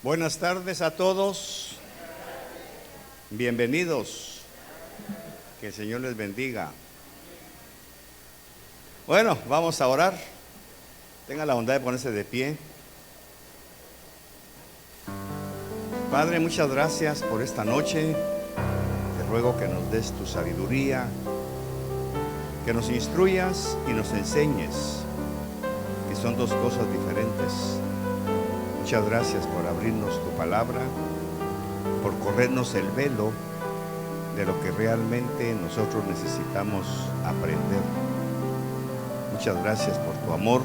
Buenas tardes a todos. Bienvenidos. Que el Señor les bendiga. Bueno, vamos a orar. Tenga la bondad de ponerse de pie. Padre, muchas gracias por esta noche. Te ruego que nos des tu sabiduría, que nos instruyas y nos enseñes, que son dos cosas diferentes. Muchas gracias por abrirnos tu palabra, por corrernos el velo de lo que realmente nosotros necesitamos aprender. Muchas gracias por tu amor.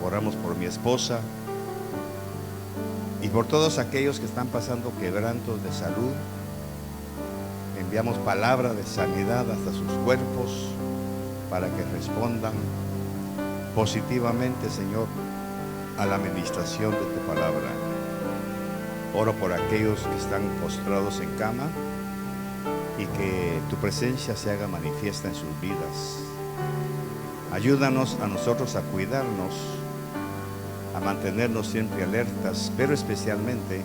Oramos por mi esposa y por todos aquellos que están pasando quebrantos de salud. Enviamos palabra de sanidad hasta sus cuerpos para que respondan positivamente, Señor, a la administración de tu palabra. Oro por aquellos que están postrados en cama y que tu presencia se haga manifiesta en sus vidas. Ayúdanos a nosotros a cuidarnos, a mantenernos siempre alertas, pero especialmente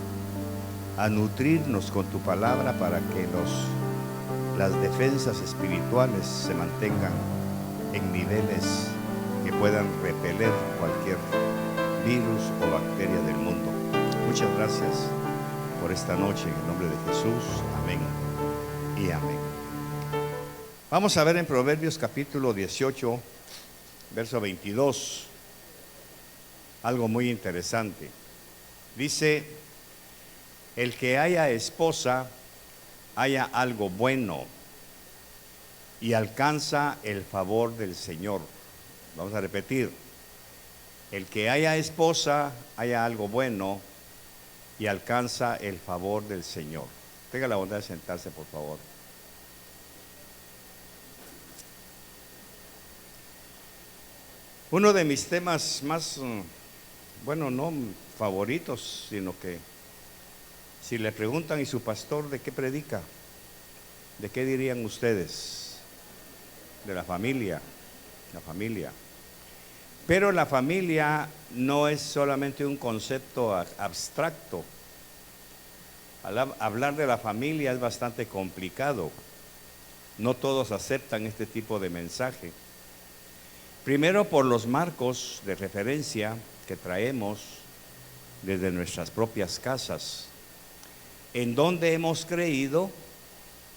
a nutrirnos con tu palabra para que las defensas espirituales se mantengan en niveles que puedan repeler cualquier virus o bacteria del mundo. Muchas gracias por esta noche, en el nombre de Jesús. Amén y amén. Vamos a ver en Proverbios capítulo 18, verso 22, algo muy interesante. Dice: el que haya esposa, haya algo bueno y alcanza el favor del Señor. Vamos a repetir: el que haya esposa, haya algo bueno y alcanza el favor del Señor. Tenga la bondad de sentarse, por favor. Uno de mis temas más, bueno, no favoritos, sino que si le preguntan: ¿y su pastor de qué predica? ¿De qué dirían ustedes? De la familia, la familia. Pero la familia no es solamente un concepto abstracto. Hablar de la familia es bastante complicado. No todos aceptan este tipo de mensaje. Primero, por los marcos de referencia que traemos desde nuestras propias casas, en donde hemos creído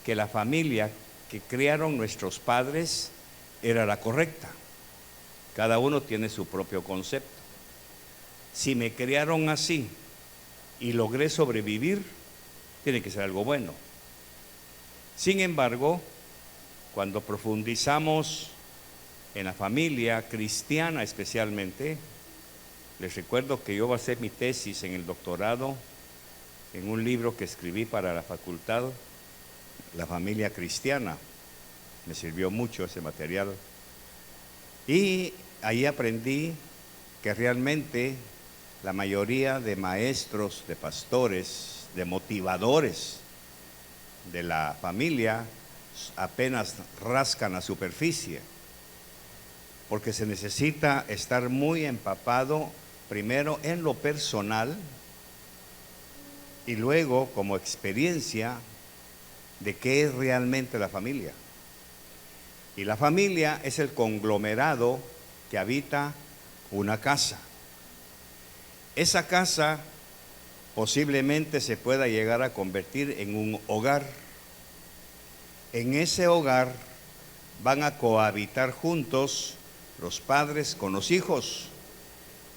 que la familia que crearon nuestros padres era la correcta. Cada uno tiene su propio concepto. Si me criaron así y logré sobrevivir, tiene que ser algo bueno. Sin embargo, cuando profundizamos en la familia cristiana especialmente, les recuerdo que yo basé mi tesis en el doctorado en un libro que escribí para la facultad, La familia cristiana. Me sirvió mucho ese material. Y ahí aprendí que realmente la mayoría de maestros, de pastores, de motivadores de la familia apenas rascan la superficie, porque se necesita estar muy empapado primero en lo personal y luego como experiencia de qué es realmente la familia. Y la familia es el conglomerado que habita una casa. Esa casa posiblemente se pueda llegar a convertir en un hogar. En ese hogar van a cohabitar juntos los padres con los hijos,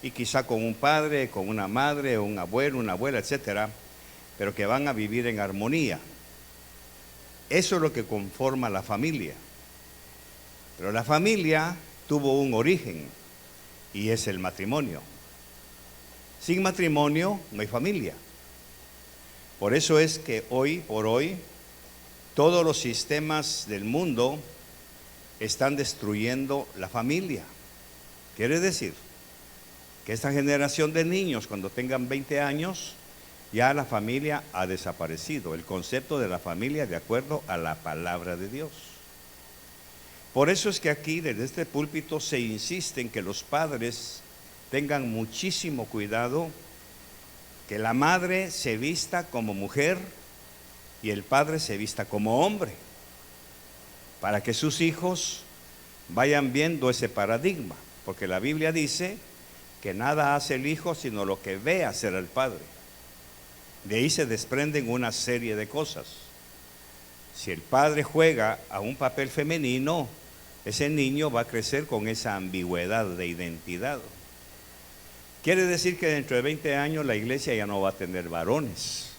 y quizá con un padre, con una madre, un abuelo, una abuela, etcétera, pero que van a vivir en armonía. Eso es lo que conforma la familia. Pero la familia tuvo un origen, y es el matrimonio. Sin matrimonio no hay familia. Por eso es que hoy por hoy todos los sistemas del mundo están destruyendo la familia. Quiere decir que esta generación de niños, cuando tengan 20 años, ya la familia ha desaparecido. El concepto de la familia de acuerdo a la palabra de Dios. Por eso es que aquí, desde este púlpito, se insiste en que los padres tengan muchísimo cuidado que la madre se vista como mujer y el padre se vista como hombre, para que sus hijos vayan viendo ese paradigma, porque la Biblia dice que nada hace el hijo sino lo que ve hacer el padre. De ahí se desprenden una serie de cosas. Si el padre juega a un papel femenino, ese niño va a crecer con esa ambigüedad de identidad. Quiere decir que dentro de 20 años la iglesia ya no va a tener varones.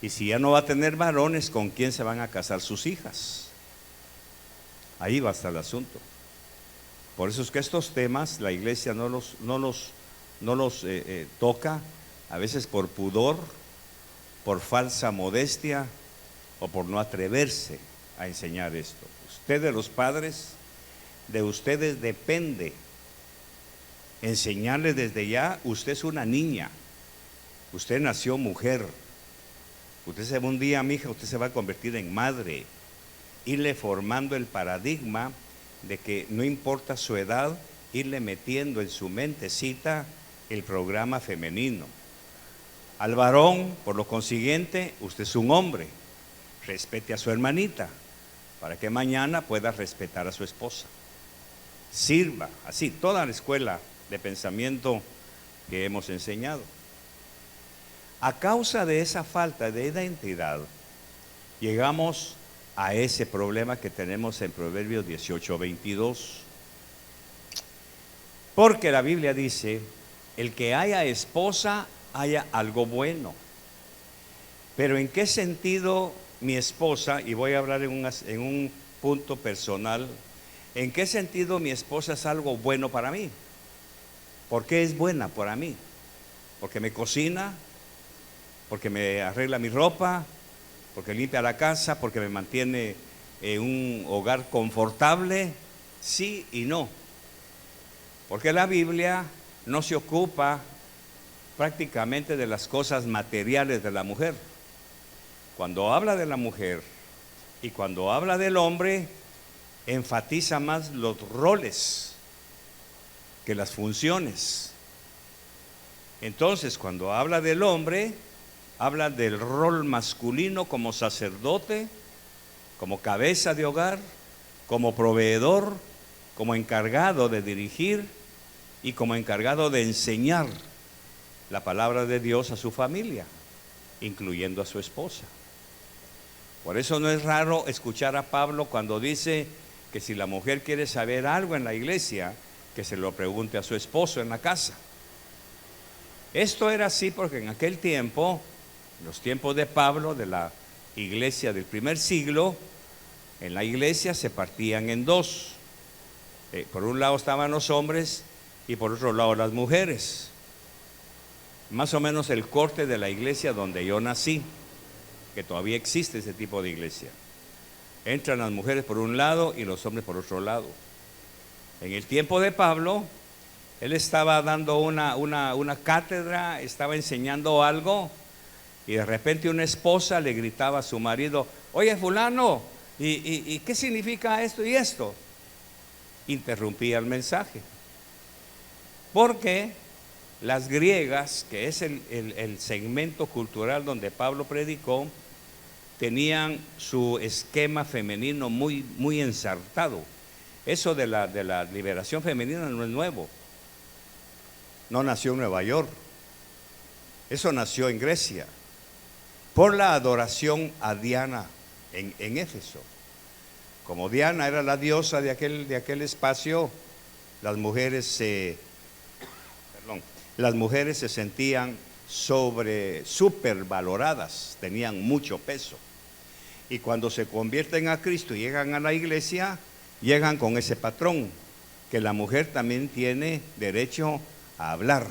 Y si ya no va a tener varones, ¿con quién se van a casar sus hijas? Ahí va a estar el asunto. Por eso es que estos temas la iglesia no los toca, a veces por pudor, por falsa modestia o por no atreverse a enseñar esto. Ustedes, los padres, de ustedes depende enseñarles desde ya. Usted es una niña, usted nació mujer, usted un día, mija, usted se va a convertir en madre. Irle formando el paradigma de que no importa su edad, irle metiendo en su mentecita el programa femenino. Al varón, por lo consiguiente, usted es un hombre, respete a su hermanita, para que mañana pueda respetar a su esposa. Sirva, así, toda la escuela de pensamiento que hemos enseñado. A causa de esa falta de identidad, llegamos a ese problema que tenemos en Proverbios 18:22. Porque la Biblia dice, el que haya esposa, haya algo bueno. Pero ¿en qué sentido mi esposa, y voy a hablar en un punto personal, en qué sentido mi esposa es algo bueno para mí? ¿Por qué es buena para mí? ¿Porque me cocina? ¿Porque me arregla mi ropa? ¿Porque limpia la casa? ¿Porque me mantiene en un hogar confortable? Sí y no. Porque la Biblia no se ocupa prácticamente de las cosas materiales de la mujer. Cuando habla de la mujer y cuando habla del hombre, enfatiza más los roles que las funciones. Entonces, cuando habla del hombre, habla del rol masculino como sacerdote, como cabeza de hogar, como proveedor, como encargado de dirigir y como encargado de enseñar la palabra de Dios a su familia, incluyendo a su esposa. Por eso no es raro escuchar a Pablo cuando dice que si la mujer quiere saber algo en la iglesia, que se lo pregunte a su esposo en la casa. Esto era así porque en aquel tiempo, en los tiempos de Pablo, de la iglesia del primer siglo, en la iglesia se partían en dos. Por un lado estaban los hombres y por otro lado las mujeres. Más o menos el corte de la iglesia donde yo nací, que todavía existe ese tipo de iglesia. Entran las mujeres por un lado y los hombres por otro lado. En el tiempo de Pablo, él estaba dando una cátedra, estaba enseñando algo, y de repente una esposa le gritaba a su marido: oye, fulano, ¿y qué significa esto y esto? Interrumpía el mensaje. Porque las griegas, que es el segmento cultural donde Pablo predicó, tenían su esquema femenino muy, muy ensartado. Eso de la liberación femenina no es nuevo. No nació en Nueva York. Eso nació en Grecia, por la adoración a Diana en Éfeso. Como Diana era la diosa de aquel espacio, las mujeres se sentían supervaloradas, tenían mucho peso. Y cuando se convierten a Cristo y llegan a la iglesia, llegan con ese patrón, que la mujer también tiene derecho a hablar,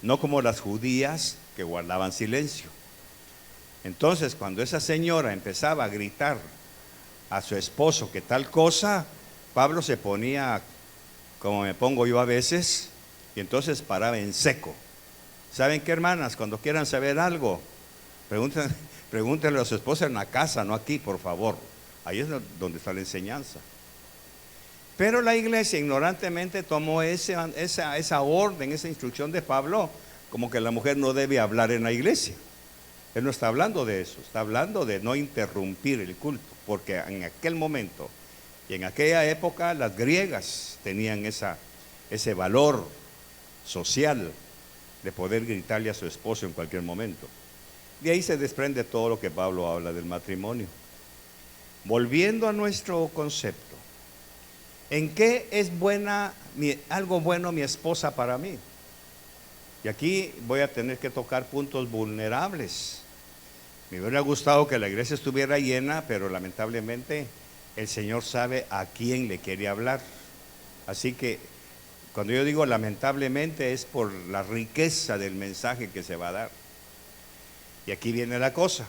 no como las judías que guardaban silencio. Entonces, cuando esa señora empezaba a gritar a su esposo que tal cosa, Pablo se ponía como me pongo yo a veces, y entonces paraba en seco. ¿Saben qué, hermanas? Cuando quieran saber algo, pregúntenle a su esposa en la casa, no aquí, por favor. Ahí es donde está la enseñanza. Pero la iglesia ignorantemente tomó esa orden, esa instrucción de Pablo, como que la mujer no debe hablar en la iglesia. Él no está hablando de eso, está hablando de no interrumpir el culto, porque en aquel momento y en aquella época las griegas tenían ese valor social de poder gritarle a su esposo en cualquier momento. De ahí se desprende todo lo que Pablo habla del matrimonio. Volviendo a nuestro concepto, ¿en qué es algo bueno mi esposa para mí? Y aquí voy a tener que tocar puntos vulnerables. Me hubiera gustado que la iglesia estuviera llena, pero lamentablemente el Señor sabe a quién le quiere hablar. Así que cuando yo digo lamentablemente es por la riqueza del mensaje que se va a dar. Y aquí viene la cosa.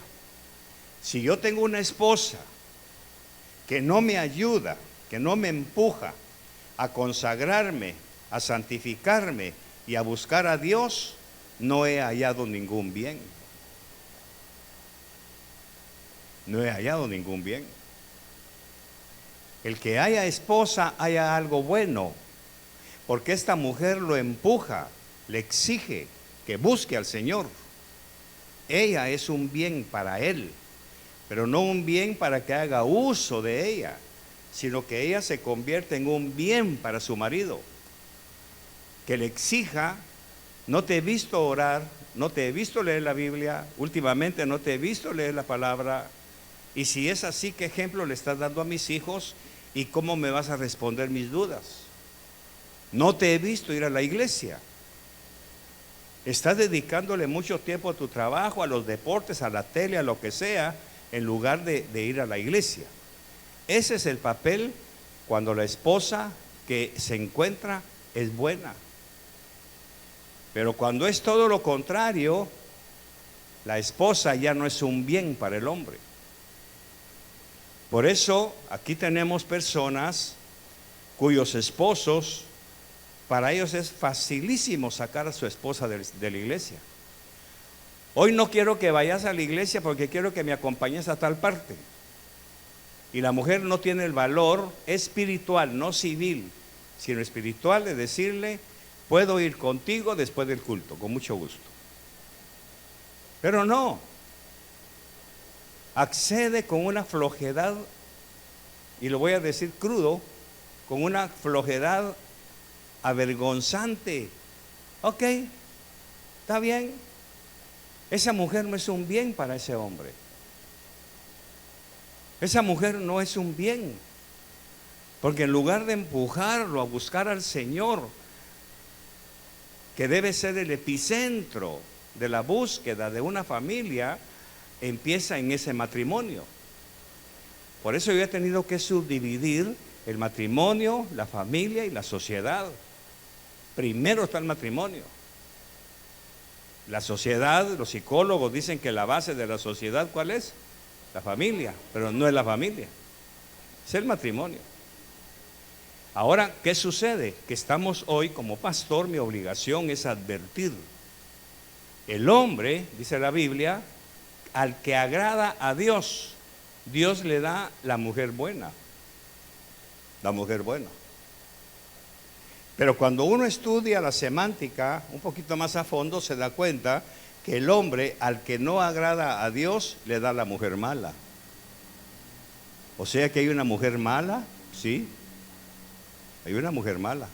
Si yo tengo una esposa que no me ayuda, que no me empuja a consagrarme, a santificarme y a buscar a Dios, no he hallado ningún bien. No he hallado ningún bien. El que haya esposa, haya algo bueno, porque esta mujer lo empuja, le exige que busque al Señor. Ella es un bien para él, pero no un bien para que haga uso de ella, sino que ella se convierte en un bien para su marido, que le exija: no te he visto orar, no te he visto leer la Biblia, últimamente no te he visto leer la palabra, y si es así, ¿qué ejemplo le estás dando a mis hijos y cómo me vas a responder mis dudas? No te he visto ir a la iglesia. Estás dedicándole mucho tiempo a tu trabajo, a los deportes, a la tele, a lo que sea, en lugar de ir a la iglesia. Ese es el papel cuando la esposa que se encuentra es buena. Pero cuando es todo lo contrario, la esposa ya no es un bien para el hombre. Por eso aquí tenemos personas cuyos esposos, para ellos es facilísimo sacar a su esposa de la iglesia. Hoy no quiero que vayas a la iglesia porque quiero que me acompañes a tal parte. Y la mujer no tiene el valor espiritual, no civil, sino espiritual, de decirle: puedo ir contigo después del culto, con mucho gusto. Pero no, accede con una flojedad, y lo voy a decir crudo, con una flojedad avergonzante. Ok, está bien. Esa mujer no es un bien para ese hombre. Esa mujer no es un bien, porque en lugar de empujarlo a buscar al Señor, que debe ser el epicentro de la búsqueda de una familia, empieza en ese matrimonio. Por eso yo he tenido que subdividir el matrimonio, la familia y la sociedad. Primero está el matrimonio. La sociedad, los psicólogos dicen que la base de la sociedad, ¿cuál es? La familia, pero no es la familia, es el matrimonio. Ahora, ¿qué sucede? Que estamos hoy, como pastor, mi obligación es advertir. El hombre, dice la Biblia, al que agrada a Dios, Dios le da la mujer buena. La mujer buena. Pero cuando uno estudia la semántica un poquito más a fondo, se da cuenta que el hombre al que no agrada a Dios le da la mujer mala. O sea que hay una mujer mala, sí, hay una mujer mala.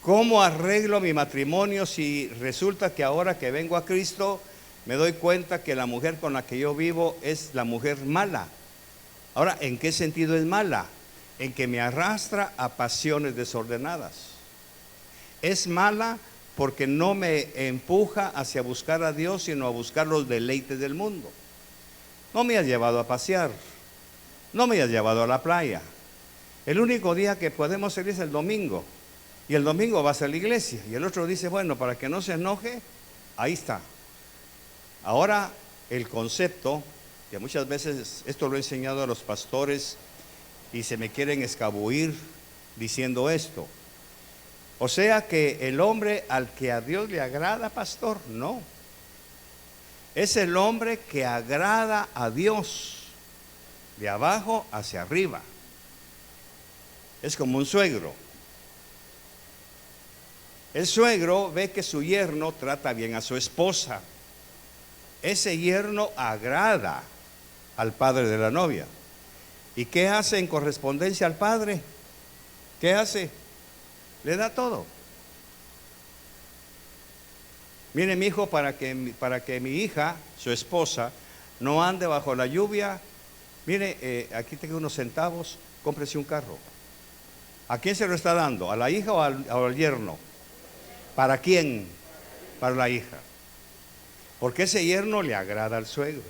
¿Cómo arreglo mi matrimonio si resulta que ahora que vengo a Cristo me doy cuenta que la mujer con la que yo vivo es la mujer mala? Ahora, ¿en qué sentido es mala? En que me arrastra a pasiones desordenadas. Es mala porque no me empuja hacia buscar a Dios, sino a buscar los deleites del mundo. No me has llevado a pasear, no me has llevado a la playa. El único día que podemos salir es el domingo, y el domingo vas a la iglesia, y el otro dice: bueno, para que no se enoje, ahí está. Ahora, el concepto, que muchas veces esto lo he enseñado a los pastores y se me quieren escabuir diciendo esto. O sea que el hombre al que a Dios le agrada, pastor, no. Es el hombre que agrada a Dios, de abajo hacia arriba. Es como un suegro. El suegro ve que su yerno trata bien a su esposa. Ese yerno agrada al padre de la novia. ¿Y qué hace en correspondencia al padre? ¿Qué hace? Le da todo. Mire, mi hijo, para que mi hija, su esposa, no ande bajo la lluvia, mire, aquí tengo unos centavos, cómprese un carro. ¿A quién se lo está dando? ¿A la hija o al yerno? ¿Para quién? Para la hija. Porque ese yerno le agrada al suegro.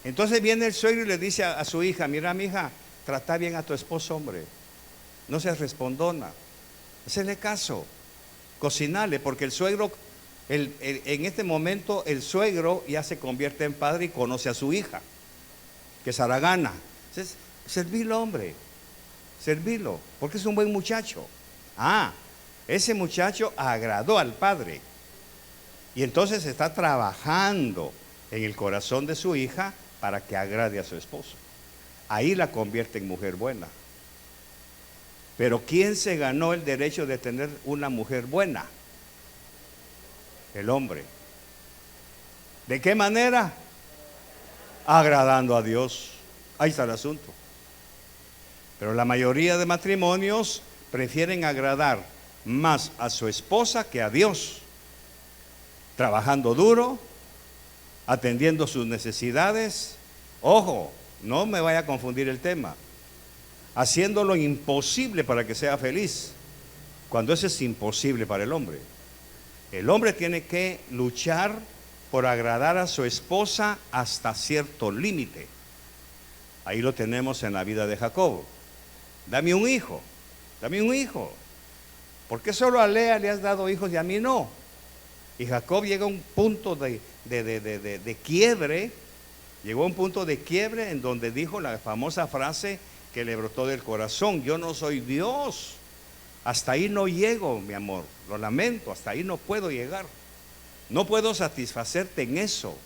Entonces viene el suegro y le dice a su hija: mira, mi hija, trata bien a tu esposo, hombre. No seas respondona. Hacele caso. Cocinale, porque el suegro, en este momento, el suegro ya se convierte en padre y conoce a su hija, que es haragana. Entonces, servirlo, hombre. Servirlo, porque es un buen muchacho. Ese muchacho agradó al padre. Y entonces está trabajando en el corazón de su hija para que agrade a su esposo. Ahí la convierte en mujer buena. Pero ¿quién se ganó el derecho de tener una mujer buena? El hombre. ¿De qué manera? Agradando a Dios. Ahí está el asunto. Pero la mayoría de matrimonios prefieren agradar más a su esposa que a Dios. Trabajando duro, atendiendo sus necesidades. Ojo, no me vaya a confundir el tema. Haciendo lo imposible para que sea feliz, cuando eso es imposible para el hombre. El hombre tiene que luchar por agradar a su esposa hasta cierto límite. Ahí lo tenemos en la vida de Jacob. Dame un hijo, dame un hijo. ¿Por qué solo a Lea le has dado hijos y a mí no? Y Jacob llega a un punto de quiebre, llegó a un punto de quiebre en donde dijo la famosa frase que le brotó del corazón: yo no soy Dios, hasta ahí no llego, mi amor, lo lamento, hasta ahí no puedo llegar, no puedo satisfacerte en eso.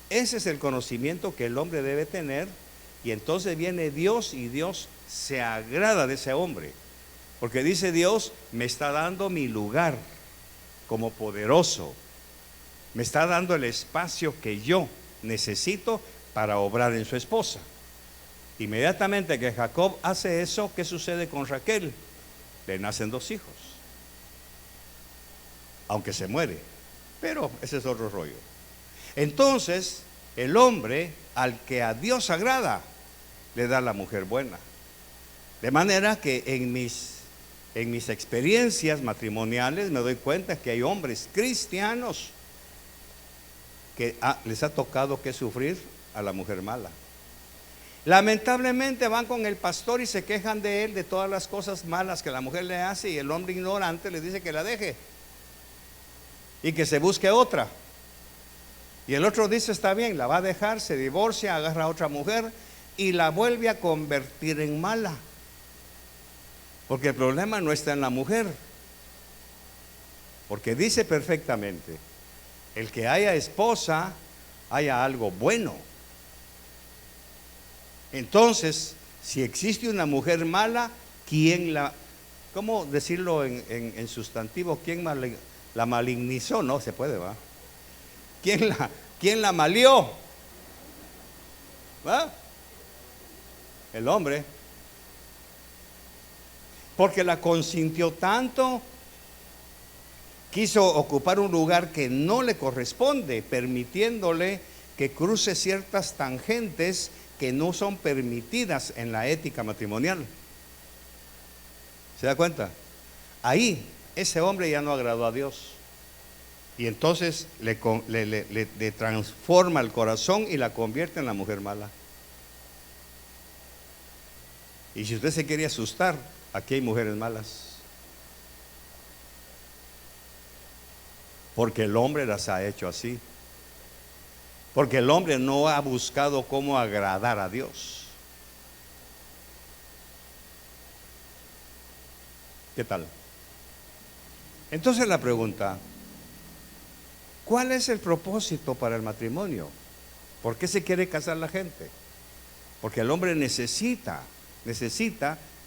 Ese es el conocimiento que el hombre debe tener. Y entonces viene Dios y Dios se agrada de ese hombre, porque dice Dios: me está dando mi lugar como poderoso, me está dando el espacio que yo necesito para obrar en su esposa. Inmediatamente que Jacob hace eso, ¿qué sucede con Raquel? Le nacen 2 hijos, aunque se muere, pero ese es otro rollo. Entonces el hombre al que a Dios agrada le da la mujer buena. De manera que en mis experiencias matrimoniales me doy cuenta que hay hombres cristianos que les ha tocado que sufrir a la mujer mala. Lamentablemente van con el pastor y se quejan de él, de todas las cosas malas que la mujer le hace, y el hombre ignorante le dice que la deje y que se busque otra. Y el otro dice: está bien, la va a dejar, se divorcia, agarra a otra mujer y la vuelve a convertir en mala. Porque el problema no está en la mujer, porque dice perfectamente: el que haya esposa, haya algo bueno. Entonces, si existe una mujer mala, ¿quién cómo decirlo en sustantivo? ¿Quién la malignizó? No se puede, ¿va? ¿Quién la malió? ¿Va? El hombre. Porque la consintió tanto, quiso ocupar un lugar que no le corresponde, permitiéndole que cruce ciertas tangentes que no son permitidas en la ética matrimonial. ¿Se da cuenta? Ahí ese hombre ya no agradó a Dios, y entonces le transforma el corazón y la convierte en la mujer mala. Y si usted se quiere asustar, aquí hay mujeres malas, porque el hombre las ha hecho así, porque el hombre no ha buscado cómo agradar a Dios. ¿Qué tal? Entonces la pregunta: ¿cuál es el propósito para el matrimonio? ¿Por qué se quiere casar la gente? Porque el hombre necesita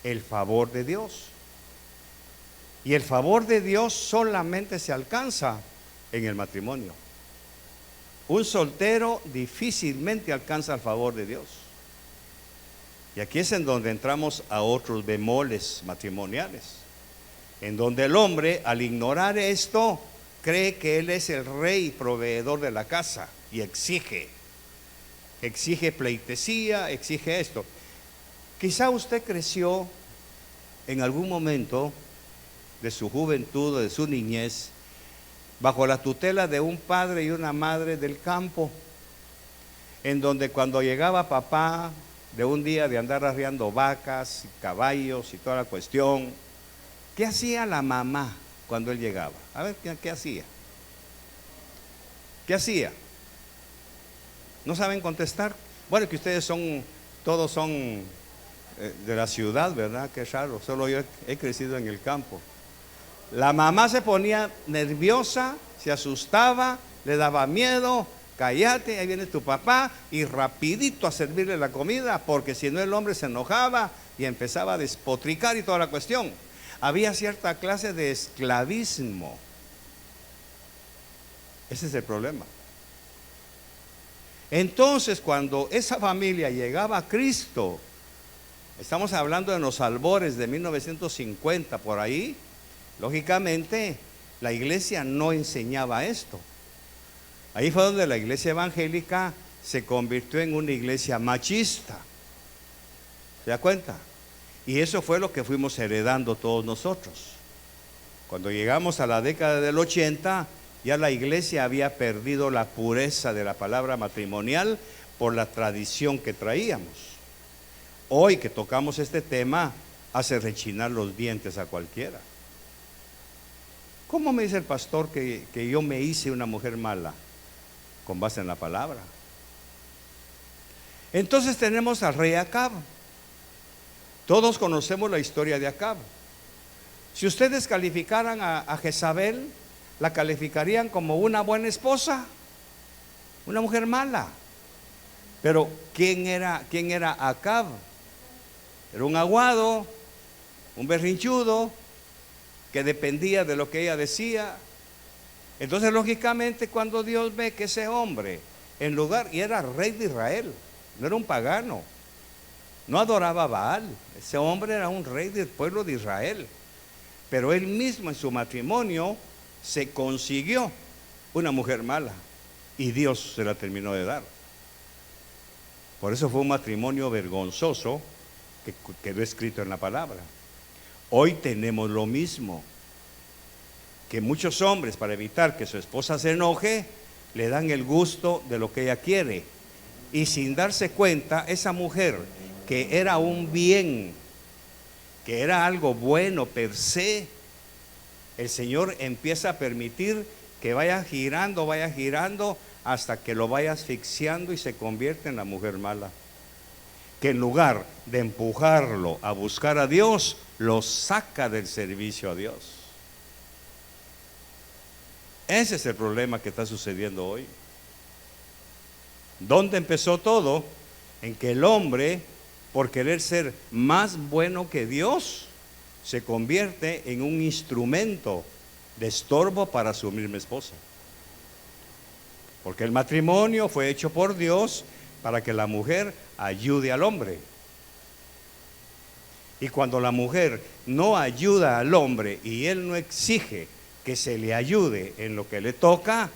el favor de Dios. Y el favor de Dios solamente se alcanza en el matrimonio. Un soltero difícilmente alcanza el favor de Dios. Y aquí es en donde entramos a otros bemoles matrimoniales, en donde el hombre, al ignorar esto, cree que él es el rey proveedor de la casa y exige pleitesía, exige esto. Quizá usted creció en algún momento de su juventud o de su niñez bajo la tutela de un padre y una madre del campo, en donde cuando llegaba papá de un día de andar arriando vacas, caballos y toda la cuestión, ¿qué hacía la mamá cuando él llegaba? A ver, ¿qué hacía? ¿Qué hacía? ¿No saben contestar? Bueno, que ustedes todos son de la ciudad, ¿verdad? Qué raro, solo yo he crecido en el campo. La mamá se ponía nerviosa, se asustaba, le daba miedo. Cállate, ahí viene tu papá, y rapidito a servirle la comida, porque si no el hombre se enojaba y empezaba a despotricar y toda la cuestión. Había cierta clase de esclavismo. Ese es el problema. Entonces, cuando esa familia llegaba a Cristo, estamos hablando de los albores de 1950 por ahí, lógicamente la iglesia no enseñaba esto. Ahí fue donde la iglesia evangélica se convirtió en una iglesia machista. ¿Se da cuenta? Y eso fue lo que fuimos heredando todos nosotros. Cuando llegamos a la década del 80, ya la iglesia había perdido la pureza de la palabra matrimonial por la tradición que traíamos. Hoy que tocamos este tema, hace rechinar los dientes a cualquiera. ¿Cómo me dice el pastor que yo me hice una mujer mala? Con base en la palabra. Entonces tenemos al rey Acab. Todos conocemos la historia de Acab. Si ustedes calificaran a Jezabel, ¿la calificarían como una buena esposa? Una mujer mala. Pero ¿quién era Acab? Era un aguado, un berrinchudo, que dependía de lo que ella decía. Entonces, lógicamente, cuando Dios ve que ese hombre, y era rey de Israel, no era un pagano, no adoraba a Baal, ese hombre era un rey del pueblo de Israel, pero él mismo en su matrimonio se consiguió una mujer mala y Dios se la terminó de dar. Por eso fue un matrimonio vergonzoso que quedó escrito en la palabra. Hoy tenemos lo mismo, que muchos hombres, para evitar que su esposa se enoje, le dan el gusto de lo que ella quiere, y sin darse cuenta, esa mujer que era un bien, que era algo bueno per se, el Señor empieza a permitir que vaya girando hasta que lo vaya asfixiando y se convierte en la mujer mala, que en lugar de empujarlo a buscar a Dios, lo saca del servicio a Dios. Ese es el problema que está sucediendo hoy. ¿Dónde empezó todo? En que el hombre, por querer ser más bueno que Dios, se convierte en un instrumento de estorbo para su misma esposa. Porque el matrimonio fue hecho por Dios para que la mujer ayude al hombre. Y cuando la mujer no ayuda al hombre y él no exige que se le ayude en lo que le toca,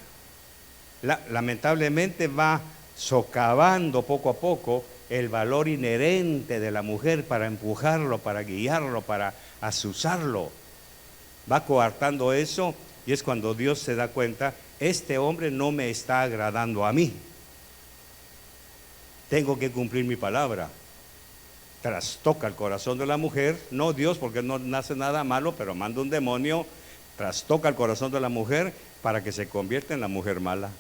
lamentablemente va socavando poco a poco el valor inherente de la mujer para empujarlo, para guiarlo, para azuzarlo. Va coartando eso, y es cuando Dios se da cuenta: este hombre no me está agradando a mí, tengo que cumplir mi palabra. Trastoca el corazón de la mujer, no Dios, porque no nace nada malo, pero manda un demonio, trastoca el corazón de la mujer para que se convierta en la mujer mala.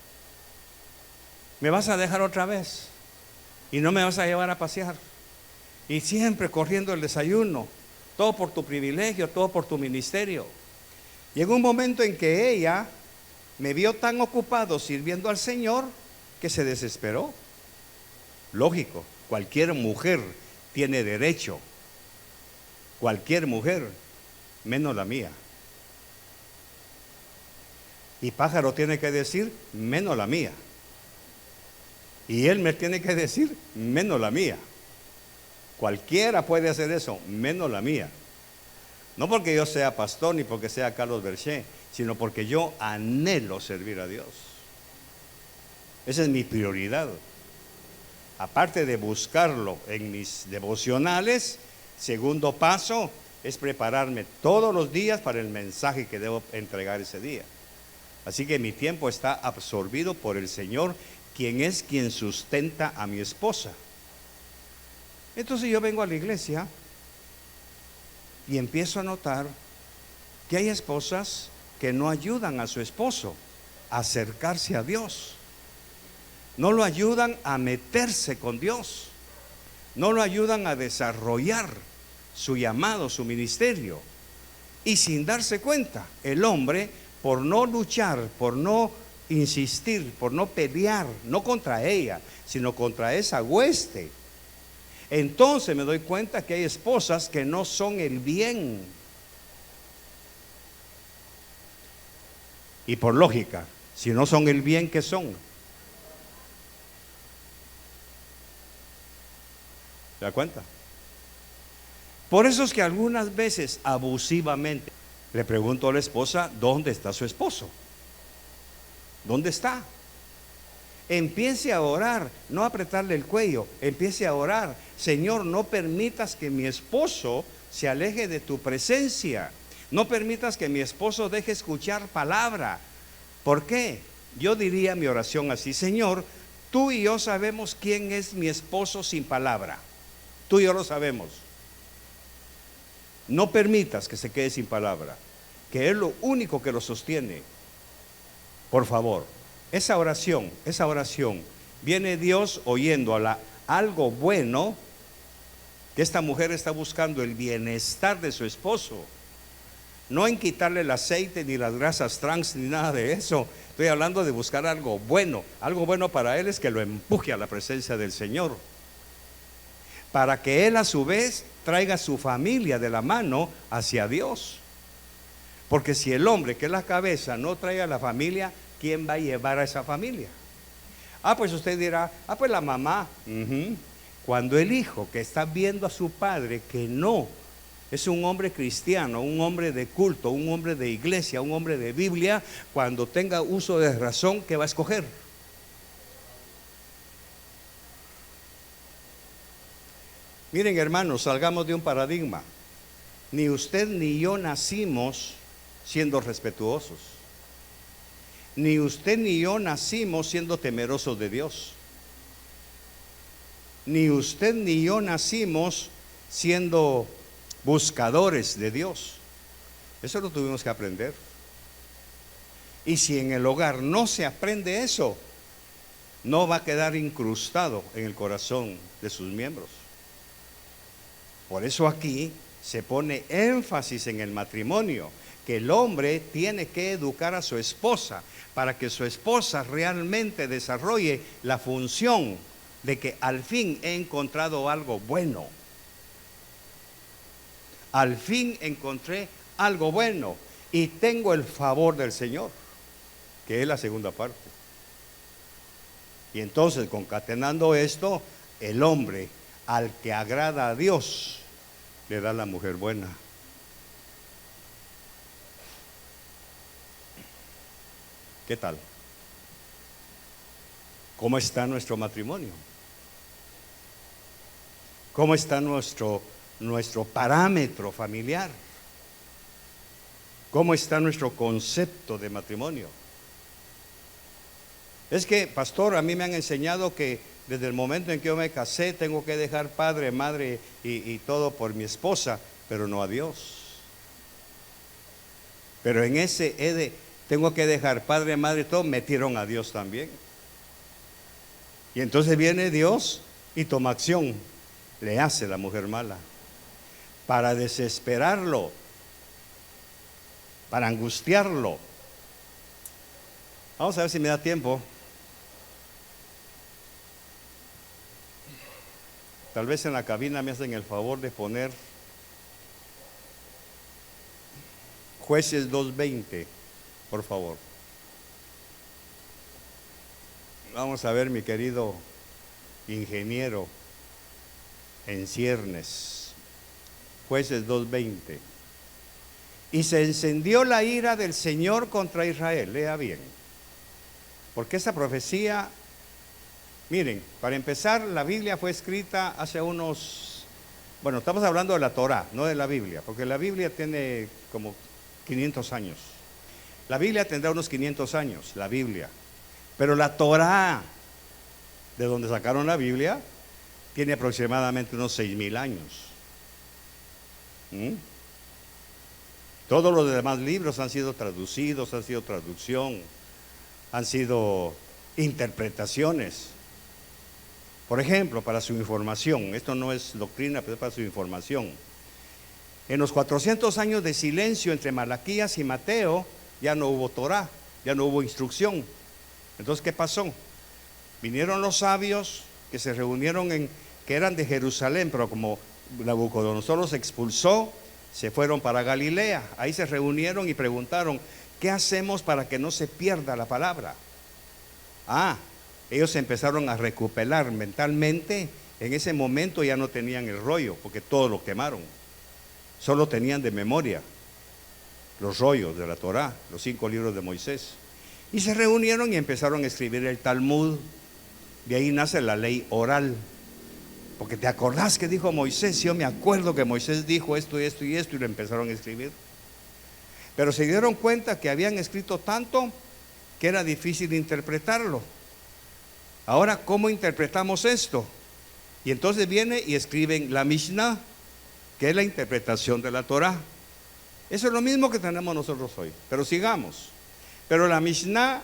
¿Me vas a dejar otra vez? Y no me vas a llevar a pasear. Y siempre corriendo el desayuno, todo por tu privilegio, todo por tu ministerio. Llegó un momento en que ella me vio tan ocupado sirviendo al Señor que se desesperó. Lógico, cualquier mujer tiene derecho, cualquier mujer, menos la mía. Y pájaro tiene que decir, menos la mía. Y él me tiene que decir, menos la mía. Cualquiera puede hacer eso, menos la mía. No porque yo sea pastor ni porque sea Carlos Berché, sino porque yo anhelo servir a Dios. Esa es mi prioridad. Aparte de buscarlo en mis devocionales, segundo paso es prepararme todos los días para el mensaje que debo entregar ese día. Así que mi tiempo está absorbido por el Señor, quien sustenta a mi esposa. Entonces yo vengo a la iglesia y empiezo a notar que hay esposas que no ayudan a su esposo a acercarse a Dios. No lo ayudan a meterse con Dios. No lo ayudan a desarrollar su llamado, su ministerio. Y sin darse cuenta, el hombre, por no luchar, por no insistir, por no pelear, no contra ella, sino contra esa hueste, entonces me doy cuenta que hay esposas que no son el bien. Y por lógica, si no son el bien, ¿qué son? ¿Se da cuenta? Por eso es que algunas veces abusivamente le pregunto a la esposa, ¿dónde está su esposo? ¿Dónde está? Empiece a orar, no apretarle el cuello, empiece a orar. Señor, no permitas que mi esposo se aleje de tu presencia. No permitas que mi esposo deje escuchar palabra. ¿Por qué? Yo diría mi oración así: Señor, tú y yo sabemos quién es mi esposo sin palabra. Tú y yo lo sabemos. No permitas que se quede sin palabra, que es lo único que lo sostiene. Por favor, esa oración, viene Dios oyendo algo bueno, que esta mujer está buscando el bienestar de su esposo. No en quitarle el aceite, ni las grasas trans, ni nada de eso. Estoy hablando de buscar algo bueno. Algo bueno para él es que lo empuje a la presencia del Señor, para que él a su vez traiga a su familia de la mano hacia Dios. Porque si el hombre, que es la cabeza, no trae a la familia, ¿quién va a llevar a esa familia? Pues usted dirá, pues la mamá. Cuando el hijo, que está viendo a su padre que no es un hombre cristiano, un hombre de culto, un hombre de iglesia, un hombre de Biblia, cuando tenga uso de razón, ¿qué va a escoger? Miren, hermanos, salgamos de un paradigma. Ni usted ni yo nacimos siendo respetuosos. Ni usted ni yo nacimos siendo temerosos de Dios. Ni usted ni yo nacimos siendo buscadores de Dios. Eso lo tuvimos que aprender. Y si en el hogar no se aprende eso, no va a quedar incrustado en el corazón de sus miembros. Por eso aquí se pone énfasis en el matrimonio, que el hombre tiene que educar a su esposa para que su esposa realmente desarrolle la función de que al fin he encontrado algo bueno. Al fin encontré algo bueno y tengo el favor del Señor, que es la segunda parte. Y entonces, concatenando esto, el hombre al que agrada a Dios le da la mujer buena. ¿Qué tal? ¿Cómo está nuestro matrimonio? ¿Cómo está nuestro parámetro familiar? ¿Cómo está nuestro concepto de matrimonio? Es que, pastor, a mí me han enseñado que desde el momento en que yo me casé tengo que dejar padre, madre y todo por mi esposa, pero no a Dios. Pero en ese tengo que dejar padre, madre y todo, metieron a Dios también. Y entonces viene Dios y toma acción, le hace la mujer mala, para desesperarlo, para angustiarlo. Vamos a ver si me da tiempo. Tal vez en la cabina me hacen el favor de poner Jueces 2:20, por favor. Vamos a ver, mi querido ingeniero en ciernes, Jueces 2:20. Y se encendió la ira del Señor contra Israel. Lea bien, porque esa profecía, miren, para empezar, la Biblia fue escrita hace unos, bueno, estamos hablando de la Torá, no de la Biblia, porque la Biblia tiene como 500 años. La Biblia tendrá unos 500 años, la Biblia. Pero la Torá, de donde sacaron la Biblia, tiene aproximadamente unos 6,000 años. Todos los demás libros han sido traducidos, han sido traducción, han sido interpretaciones. Por ejemplo, para su información, esto no es doctrina, pero es para su información. En los 400 años de silencio entre Malaquías y Mateo, ya no hubo Torá, ya no hubo instrucción. Entonces, ¿qué pasó? Vinieron los sabios que se reunieron que eran de Jerusalén, pero como Nabucodonosor los expulsó, se fueron para Galilea. Ahí se reunieron y preguntaron, ¿qué hacemos para que no se pierda la palabra? Ellos empezaron a recuperar mentalmente. En ese momento ya no tenían el rollo, porque todo lo quemaron. Solo tenían de memoria los rollos de la Torá, los 5 libros de Moisés. Y se reunieron y empezaron a escribir el Talmud. De ahí nace la ley oral. Porque te acordás que dijo Moisés, yo me acuerdo que Moisés dijo esto y esto y esto, y lo empezaron a escribir. Pero se dieron cuenta que habían escrito tanto que era difícil interpretarlo. Ahora, ¿cómo interpretamos esto? Y entonces viene y escriben la Mishnah, que es la interpretación de la Torah. Eso es lo mismo que tenemos nosotros hoy, pero sigamos. Pero la Mishnah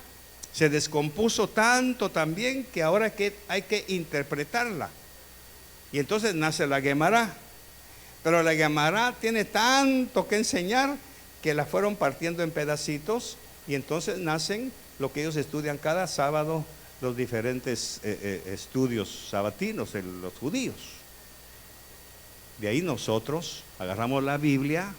se descompuso tanto también que ahora hay que interpretarla. Y entonces nace la Guemará. Pero la Guemará tiene tanto que enseñar que la fueron partiendo en pedacitos, y entonces nacen lo que ellos estudian cada sábado, los diferentes estudios sabatinos en los judíos. De ahí nosotros agarramos la Biblia,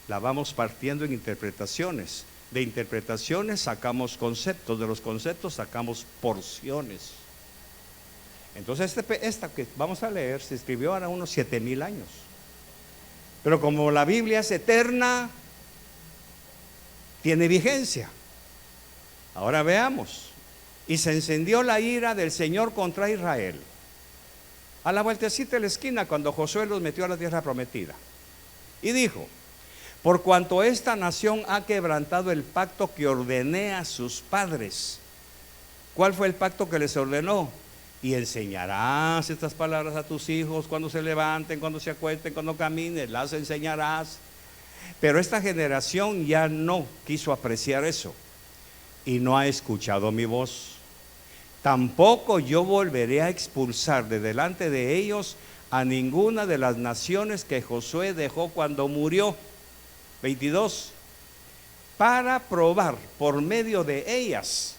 la vamos partiendo en interpretaciones. De interpretaciones sacamos conceptos, de los conceptos sacamos porciones. Entonces esta que vamos a leer se escribió ahora unos 7,000 años. Pero como la Biblia es eterna, tiene vigencia. Ahora veamos. Y se encendió la ira del Señor contra Israel. A la vueltecita de la esquina, cuando Josué los metió a la tierra prometida. Y dijo, por cuanto esta nación ha quebrantado el pacto que ordené a sus padres. ¿Cuál fue el pacto que les ordenó? Y enseñarás estas palabras a tus hijos cuando se levanten, cuando se acuesten, cuando caminen, las enseñarás. Pero esta generación ya no quiso apreciar eso y no ha escuchado mi voz. Tampoco yo volveré a expulsar de delante de ellos a ninguna de las naciones que Josué dejó cuando murió. 22. Para probar por medio de ellas.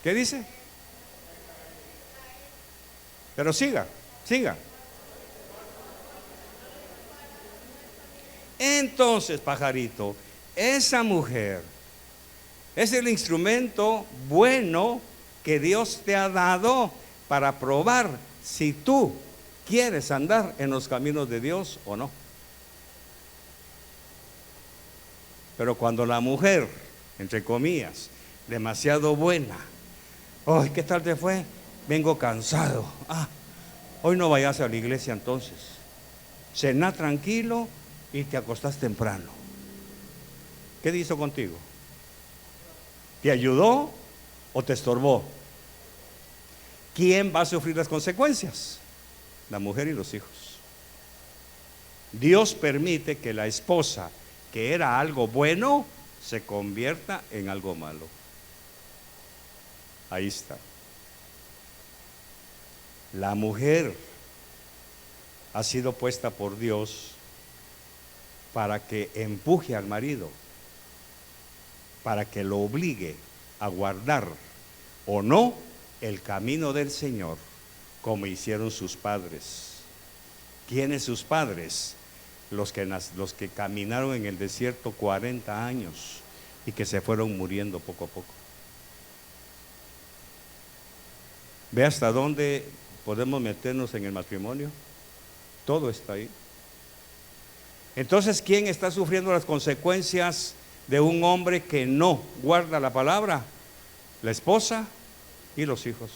¿Qué dice? Pero siga. Entonces, pajarito, esa mujer es el instrumento bueno que Dios te ha dado para probar si tú quieres andar en los caminos de Dios o no. Pero cuando la mujer, entre comillas, demasiado buena, ¡ay, qué tal te fue! Vengo cansado. Hoy no vayas a la iglesia entonces. Cená tranquilo y te acostás temprano. ¿Qué hizo contigo? ¿Te ayudó o te estorbó? ¿Quién va a sufrir las consecuencias? La mujer y los hijos. Dios permite que la esposa, que era algo bueno, se convierta en algo malo. Ahí está. La mujer ha sido puesta por Dios para que empuje al marido, para que lo obligue a guardar o no el camino del Señor, como hicieron sus padres. ¿Quiénes sus padres? Los que caminaron en el desierto 40 años y que se fueron muriendo poco a poco. ¿Ve hasta dónde podemos meternos en el matrimonio? Todo está ahí. Entonces, ¿quién está sufriendo las consecuencias de un hombre que no guarda la palabra? La esposa y los hijos.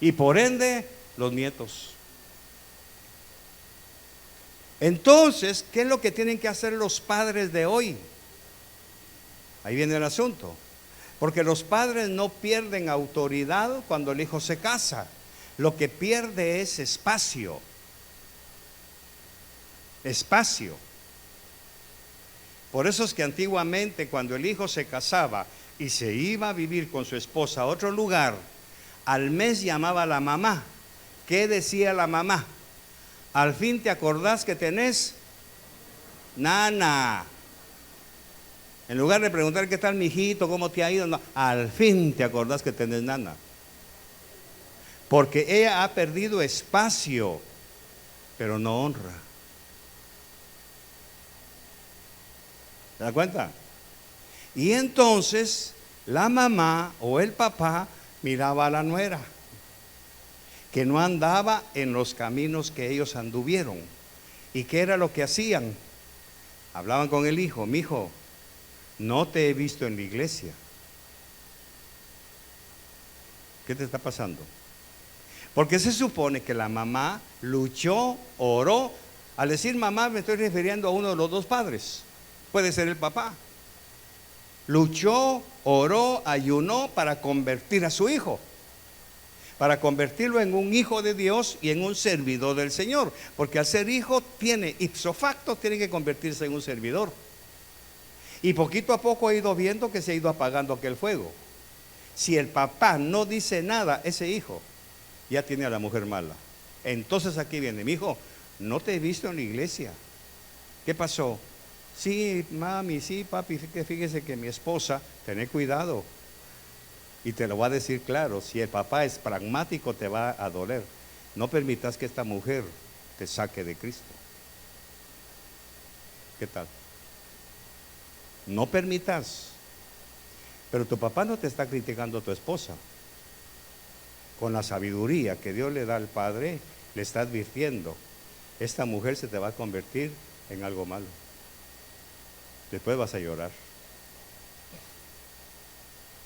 Y por ende, los nietos. Entonces, ¿qué es lo que tienen que hacer los padres de hoy? Ahí viene el asunto. Porque los padres no pierden autoridad cuando el hijo se casa. Lo que pierde es espacio. Espacio. Por eso es que antiguamente, cuando el hijo se casaba y se iba a vivir con su esposa a otro lugar, al mes llamaba a la mamá. ¿Qué decía la mamá? Al fin te acordás que tenés nana. En lugar de preguntar qué tal mijito, cómo te ha ido, no, al fin te acordás que tenés nana. Porque ella ha perdido espacio, pero no honra. ¿Se da cuenta? Y entonces la mamá o el papá miraba a la nuera, que no andaba en los caminos que ellos anduvieron. ¿Y qué era lo que hacían? Hablaban con el hijo: mi hijo, no te he visto en la iglesia. ¿Qué te está pasando? Porque se supone que la mamá luchó, oró. Al decir mamá me estoy refiriendo a uno de los dos padres. Puede ser el papá. Luchó, oró, ayunó para convertir a su hijo. Para convertirlo en un hijo de Dios y en un servidor del Señor. Porque al ser hijo tiene, ipso facto, tiene que convertirse en un servidor. Y poquito a poco ha ido viendo que se ha ido apagando aquel fuego. Si el papá no dice nada, ese hijo ya tiene a la mujer mala. Entonces aquí viene: mi hijo, no te he visto en la iglesia. ¿Qué pasó? Sí, mami, sí, papi, fíjese que mi esposa, tené cuidado. Y te lo voy a decir claro: si el papá es pragmático, te va a doler. No permitas que esta mujer te saque de Cristo. ¿Qué tal? No permitas. Pero tu papá no te está criticando a tu esposa. Con la sabiduría que Dios le da al padre, le está advirtiendo: esta mujer se te va a convertir en algo malo. Después vas a llorar.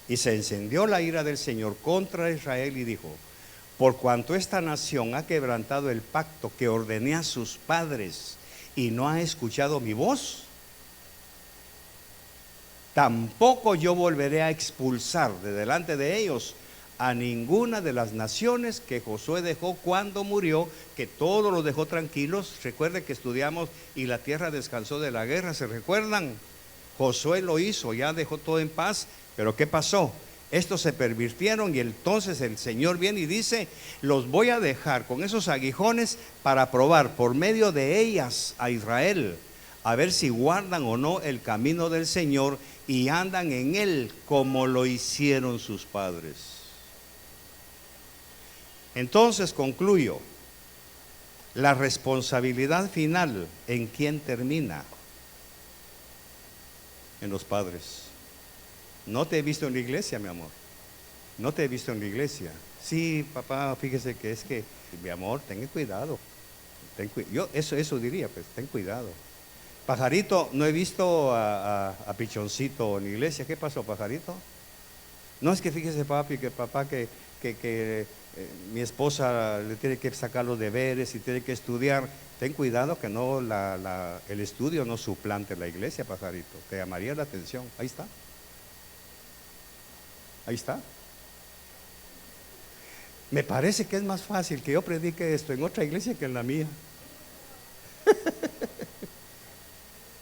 Y se encendió la ira del Señor contra Israel y dijo: por cuanto esta nación ha quebrantado el pacto que ordené a sus padres y no ha escuchado mi voz, tampoco yo volveré a expulsar de delante de ellos a ninguna de las naciones que Josué dejó cuando murió, que todos los dejó tranquilos. Recuerde que estudiamos: y la tierra descansó de la guerra. ¿Se recuerdan? Josué lo hizo, ya dejó todo en paz. Pero ¿qué pasó? Estos se pervirtieron y entonces el Señor viene y dice: los voy a dejar con esos aguijones para probar por medio de ellas a Israel, a ver si guardan o no el camino del Señor y andan en él como lo hicieron sus padres. Entonces concluyo: la responsabilidad final, ¿en quién termina? En los padres. No te he visto en la iglesia, mi amor. No te he visto en la iglesia. Sí, papá, fíjese que es que, mi amor, ten cuidado. Yo eso diría, pues, ten cuidado. Pajarito, no he visto a Pichoncito en la iglesia. ¿Qué pasó, Pajarito? No, es que fíjese, papi, que papá, que mi esposa le tiene que sacar los deberes y tiene que estudiar. Ten cuidado que no el estudio no suplante la iglesia, Pajarito. Te llamaría la atención. Ahí está. Ahí está. Me parece que es más fácil que yo predique esto en otra iglesia que en la mía.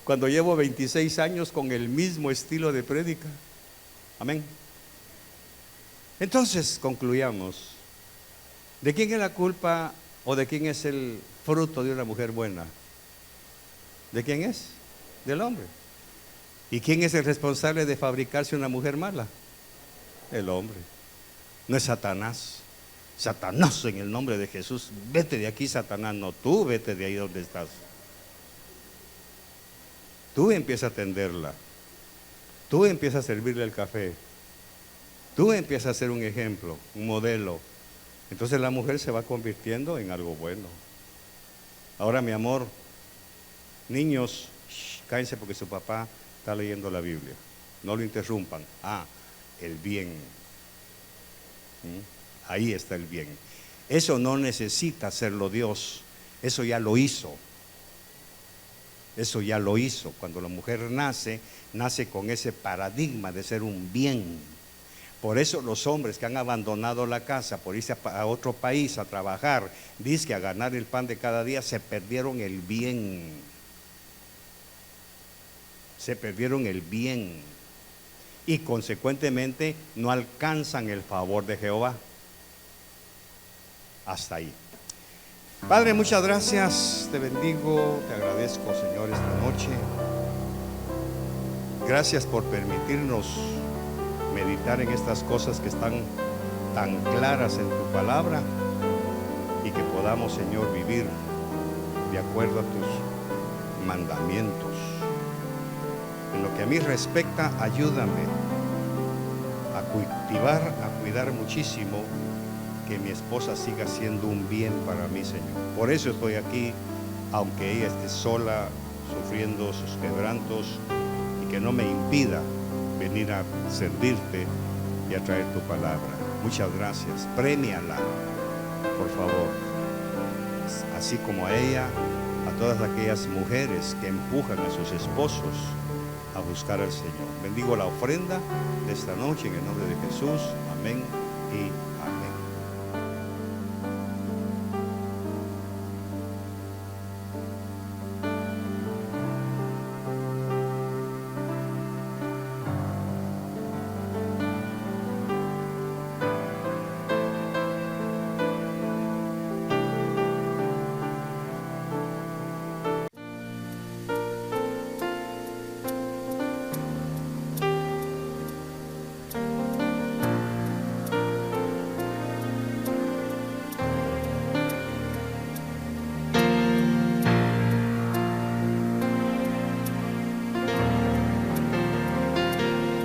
Cuando llevo 26 años con el mismo estilo de prédica. Amén. Entonces concluyamos: ¿de quién es la culpa o de quién es el fruto de una mujer buena? ¿De quién es? Del hombre. ¿Y quién es el responsable de fabricarse una mujer mala? El hombre. No es Satanás. Satanás, en el nombre de Jesús, vete de aquí, Satanás. No, tú vete de ahí donde estás. Tú empieza a atenderla. Tú empieza a servirle el café. Tú empiezas a ser un ejemplo, un modelo. Entonces la mujer se va convirtiendo en algo bueno. Ahora, mi amor, niños, cállense porque su papá está leyendo la Biblia. No lo interrumpan. El bien. Ahí está el bien. Eso no necesita hacerlo Dios. Eso ya lo hizo. Eso ya lo hizo. Cuando la mujer nace, nace con ese paradigma de ser un bien. Por eso los hombres que han abandonado la casa por irse a otro país a trabajar, dizque a ganar el pan de cada día, se perdieron el bien. Se perdieron el bien. Y consecuentemente no alcanzan el favor de Jehová. Hasta ahí. Padre, muchas gracias, te bendigo, te agradezco, Señor, esta noche. Gracias por permitirnos meditar en estas cosas que están tan claras en tu palabra y que podamos, Señor, vivir de acuerdo a tus mandamientos. En lo que a mí respecta, ayúdame a cultivar, a cuidar muchísimo que mi esposa siga siendo un bien para mí, Señor. Por eso estoy aquí, aunque ella esté sola, sufriendo sus quebrantos, y que no me impida venir a servirte y a traer tu palabra. Muchas gracias. Premiala, por favor. Así como a ella, a todas aquellas mujeres que empujan a sus esposos a buscar al Señor. Bendigo la ofrenda de esta noche en el nombre de Jesús. Amén y